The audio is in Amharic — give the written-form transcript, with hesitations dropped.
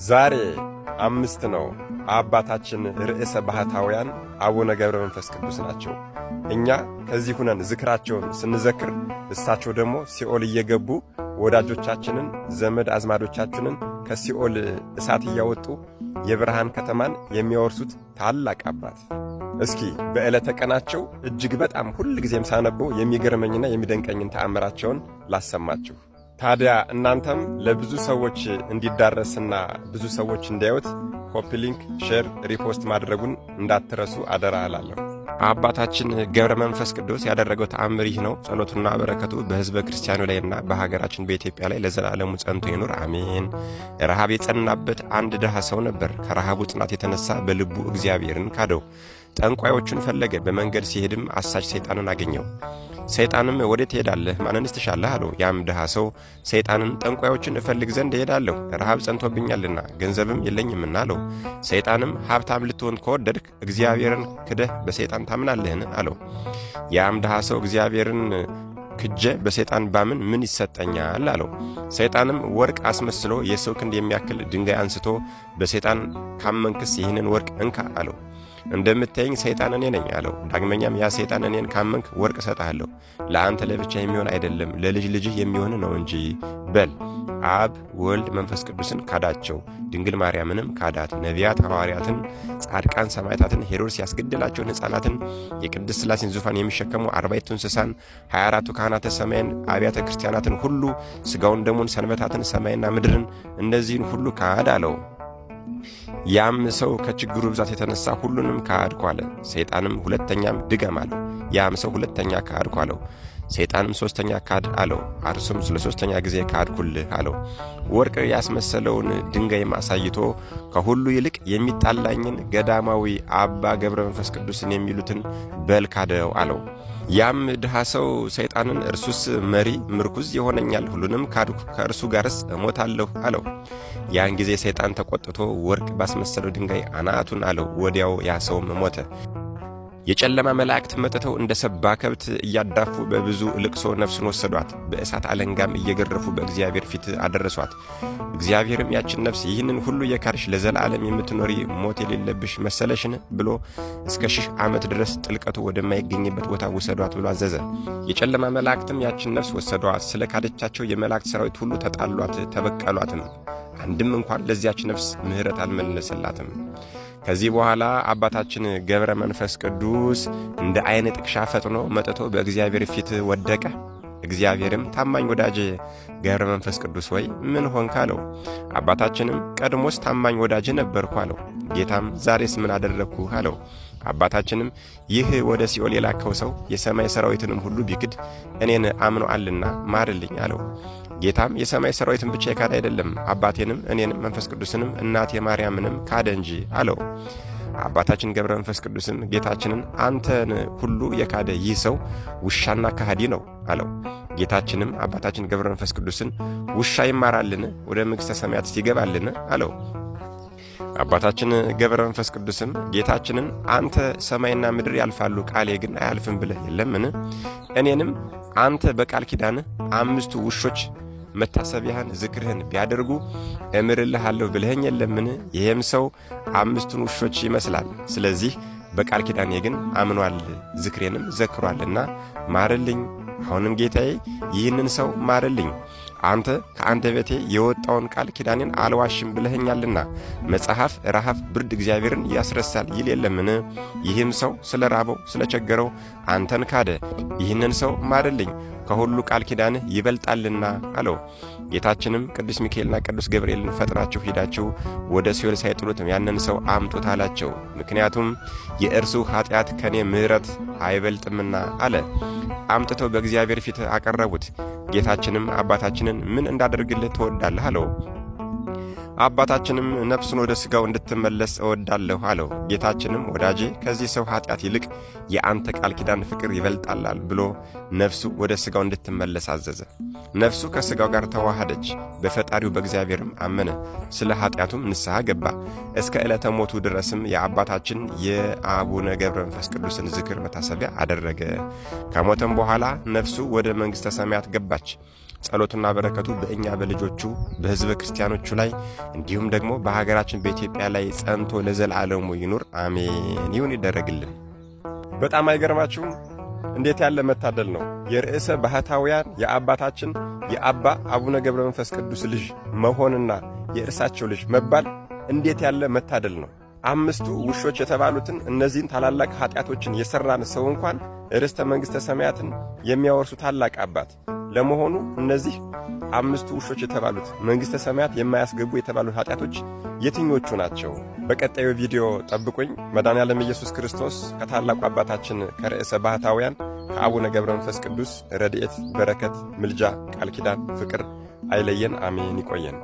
ዛሬ 5 ነው። አባታችን ርዕሰ ባህታውያን አቡነ ገብረ መንፈስ ቅዱስ ናቸው። እኛ ከዚህ ሁነን ዝክራቸውን ስንዘክር እሳቸው ደግሞ ሲኦል እየገቡ ወዳጆቻችንን ዘመድ አዝማዶቻችንን ከሲኦል እሳት እያወጡ የብርሃን ከተማን የሚያወርሱት ታላቅ አባት። እስኪ በዕለተ ቀናቸው እጅግ በጣም ሁል ጊዜም ሳነበው የሚገርመኝና የሚደንቀኝን ተአምራቸውን ላሰማችሁ። ታዲያ እናንተም ለብዙ ሰዎች እንዲዳረስና ብዙ ሰዎች እንዲያዩት ኮፒ ሊንክ፣ ሼር፣ ሪፖስት ማድረጉን እንዳትረሱ አደራ እላለሁ። አባታችን ገብረ መንፈስ ቅዱስ ያደረገው ተአምር ይህ ነው። ጸሎቱና በረከቱ በሕዝበ ክርስቲያኑ ላይና በሀገራችን በኢትዮጵያ ላይ ለዘላለሙ ጸንቶ ይኑር አሜን። ረሃብ የጸናበት አንድ ድሃ ሰው ነበር። ከረሃቡ ጽናት የተነሳ በልቡ እግዚአብሔርን ካደው። ጠንቋዮቹን ፈለገ። በመንገድ ሲሄድም አሳች ሰይጣንን አገኘው። ሰይጣንም ወዴት ትሄዳለህ? ማንንስ ትሻለህ? አለው። ያም ድሃ ሰው ሰይጣንን ጠንቋዮችን እፈልግ ዘንድ እሄዳለሁ፣ ረሃብ ጸንቶብኛልና ገንዘብም የለኝምና አለው። ሰይጣንም ሀብታም ልትሆን ከወደድክ እግዚአብሔርን ክደህ በሰይጣን ታምናለህን? አለው። ያም ድሃ ሰው እግዚአብሔርን ክጄ በሰይጣን ባምን ምን ይሰጠኛል? አለው። ሰይጣንም ወርቅ አስመስሎ የሰው ክንድ የሚያክል ድንጋይ አንስቶ በሰይጣን ካመንክስ ይህንን ወርቅ እንካ አለው። እንደምታየኝ ሰይጣን እኔ ነኝ አለው። ዳግመኛም ያ ሰይጣን እኔን ካመንክ ወርቅ እሰጥሃለሁ፣ ለአንተ ለብቻ የሚሆን አይደለም ለልጅ ልጅህ የሚሆን ነው እንጂ በል። አብ ወልድ መንፈስ ቅዱስን ካዳቸው፣ ድንግል ማርያምንም ካዳት፣ ነቢያት ሐዋርያትን፣ ጻድቃን ሰማዕታትን፣ ሄሮድስ ያስገደላቸውን ሕፃናትን፣ የቅድስት ሥላሴን ዙፋን የሚሸከሙ 40ቱ እንስሳን፣ 24ቱ ካህናተ ሰማይን፣ አብያተ ክርስቲያናትን ሁሉ፣ ሥጋውን ደሙን፣ ሰንበታትን፣ ሰማይና ምድርን፣ እነዚህን ሁሉ ካድ አለው። ያም ሰው ከችግሩ ብዛት የተነሳ ሁሉንም ካድኩ አለ። ሰይጣንም ሁለተኛም ድገም አለው። ያም ሰው ሁለተኛ ካድኩ አለው። ሰይጣንም ሦስተኛ ካድ አለው። እርሱም ስለ ሦስተኛ ጊዜ ካድኩልህ አለው። ወርቅ ያስመሰለውን ድንጋይም አሳይቶ ከሁሉ ይልቅ የሚጣላኝን ገዳማዊ አባ ገብረ መንፈስ ቅዱስን የሚሉትን በል ካደው አለው። ያም ድሃ ሰው ሰይጣንን እርሱስ መሪ ምርኩዝ ይሆነኛል፣ ሁሉንም ካድኩ፣ ከእርሱ ጋርስ እሞታለሁ አለው። ያን ጊዜ ሰይጣን ተቆጥቶ ወርቅ ባስመሰለው ድንጋይ አናቱን አለው። ወዲያው ያ ሰውም ሞተ። የጨለማ መላእክት መጥተው እንደ ሰባ ከብት እያዳፉ በብዙ ልቅሶ ነፍሱን ወሰዷት። በእሳት አለንጋም እየገረፉ በእግዚአብሔር ፊት አደረሷት። እግዚአብሔርም ያችን ነፍስ ይህንን ሁሉ የካርሽ ለዘላለም የምትኖሪ ሞት የሌለብሽ መሰለሽን ብሎ እስከ 1000 ዓመት ድረስ ጥልቀቱ ወደማይገኝበት ቦታ ውሰዷት ብሎ አዘዘ። የጨለማ መላእክትም ያችን ነፍስ ወሰዷት። ስለ ካደቻቸው የመላእክት ሰራዊት ሁሉ ተጣሏት፣ ተበቀሏትም። አንድም እንኳን ለዚያች ነፍስ ምሕረት አልመለሰላትም። ከዚህ በኋላ አባታችን ገብረ መንፈስ ቅዱስ እንደ ዓይን ጥቅሻ ፈጥኖ መጥቶ በእግዚአብሔር ፊት ወደቀ። እግዚአብሔርም ታማኝ ወዳጅ ገብረ መንፈስ ቅዱስ ወይ ምን ሆንክ? አለው። አባታችንም ቀድሞስ ታማኝ ወዳጅ ነበርኩ አለው። ጌታም ዛሬስ ምን አደረግኩ? አለው። አባታችንም ይህ ወደ ሲኦል የላከው ሰው የሰማይ ሰራዊትንም ሁሉ ቢክድ እኔን አምኖአልና ማርልኝ አለው። ጌታም የሰማይ ሰራዊትን ብቻ የካደ አይደለም፣ አባቴንም እኔንም መንፈስ ቅዱስንም እናቴ ማርያምንም ካደ እንጂ አለው። አባታችን ገብረ መንፈስ ቅዱስም ጌታችንን አንተን ሁሉ የካደ ይህ ሰው ውሻና ከሃዲ ነው አለው። ጌታችንም አባታችን ገብረ መንፈስ ቅዱስን ውሻ ይማራልን? ወደ መንግሥተ ሰማያት ይገባልን? አለው። አባታችን ገብረ መንፈስ ቅዱስም ጌታችንን አንተ ሰማይና ምድር ያልፋሉ ቃሌ ግን አያልፍም ብለህ የለምን? እኔንም አንተ በቃል ኪዳንህ 5 ውሾች መታሰቢያህን ዝክርህን ቢያደርጉ እምርልሃለሁ ብለኸኝ የለምን? ይህም ሰው 5ቱን ውሾች ይመስላል። ስለዚህ በቃል ኪዳኔ ግን አምኗል፣ ዝክሬንም ዘክሯልና ማርልኝ። አሁንም ጌታዬ ይህንን ሰው ማርልኝ። አንተ ከአንደበቴ የወጣውን ቃል ኪዳኔን አልዋሽም ብለኸኛልና መጽሐፍ ረሃብ ብርድ እግዚአብሔርን ያስረሳል ይል የለምን? ይህም ሰው ስለ ራበው ስለ ቸገረው አንተን ካደ። ይህንን ሰው ማርልኝ፣ ከሁሉ ቃል ኪዳንህ ይበልጣልና አለው። ጌታችንም ቅዱስ ሚካኤልና ቅዱስ ገብርኤልን ፈጥናችሁ ሂዳችሁ ወደ ሲኦል ሳይጥሉት ያንን ሰው አምጡት አላቸው። ምክንያቱም የእርሱ ኃጢአት ከኔ ምሕረት አይበልጥምና አለ። አምጥተው በእግዚአብሔር ፊት አቀረቡት። ጌታችንም አባታችንን ምን እንዳደርግልህ ትወዳለህ? አለው። አባታችንም ነፍሱን ወደ ሥጋው እንድትመለስ እወዳለሁ አለው። ጌታችንም ወዳጄ ከዚህ ሰው ኃጢአት ይልቅ የአንተ ቃል ኪዳን ፍቅር ይበልጣላል ብሎ ነፍሱ ወደ ሥጋው እንድትመለስ አዘዘ። ነፍሱ ከሥጋው ጋር ተዋሃደች። በፈጣሪው በእግዚአብሔርም አመነ። ስለ ኃጢአቱም ንስሐ ገባ። እስከ ዕለተ ሞቱ ድረስም የአባታችን የአቡነ ገብረ መንፈስ ቅዱስን ዝክር መታሰቢያ አደረገ። ከሞተም በኋላ ነፍሱ ወደ መንግሥተ ሰማያት ገባች። ጸሎቱና በረከቱ በእኛ በልጆቹ በሕዝበ ክርስቲያኖቹ ላይ እንዲሁም ደግሞ በሀገራችን በኢትዮጵያ ላይ ጸንቶ ለዘላለሙ ይኑር አሜን። ይሁን ይደረግልን። በጣም አይገርማችሁም? እንዴት ያለ መታደል ነው! የርዕሰ ባህታውያን የአባታችን የአባ አቡነ ገብረ መንፈስ ቅዱስ ልጅ መሆንና የእርሳቸው ልጅ መባል እንዴት ያለ መታደል ነው! 5ቱ ውሾች የተባሉትን እነዚህን ታላላቅ ኃጢአቶችን የሠራን ሰው እንኳን ርስተ መንግሥተ ሰማያትን የሚያወርሱ ታላቅ አባት ለመሆኑ እነዚህ 5ቱ ውሾች የተባሉት መንግሥተ ሰማያት የማያስገቡ የተባሉት ኃጢአቶች የትኞቹ ናቸው? በቀጣዩ ቪዲዮ ጠብቁኝ። መድኃኔዓለም ኢየሱስ ክርስቶስ ከታላቁ አባታችን ከርዕሰ ባህታውያን ከአቡነ ገብረ መንፈስ ቅዱስ ረድኤት፣ በረከት፣ ምልጃ፣ ቃል ኪዳን፣ ፍቅር አይለየን። አሜን። ይቆየን።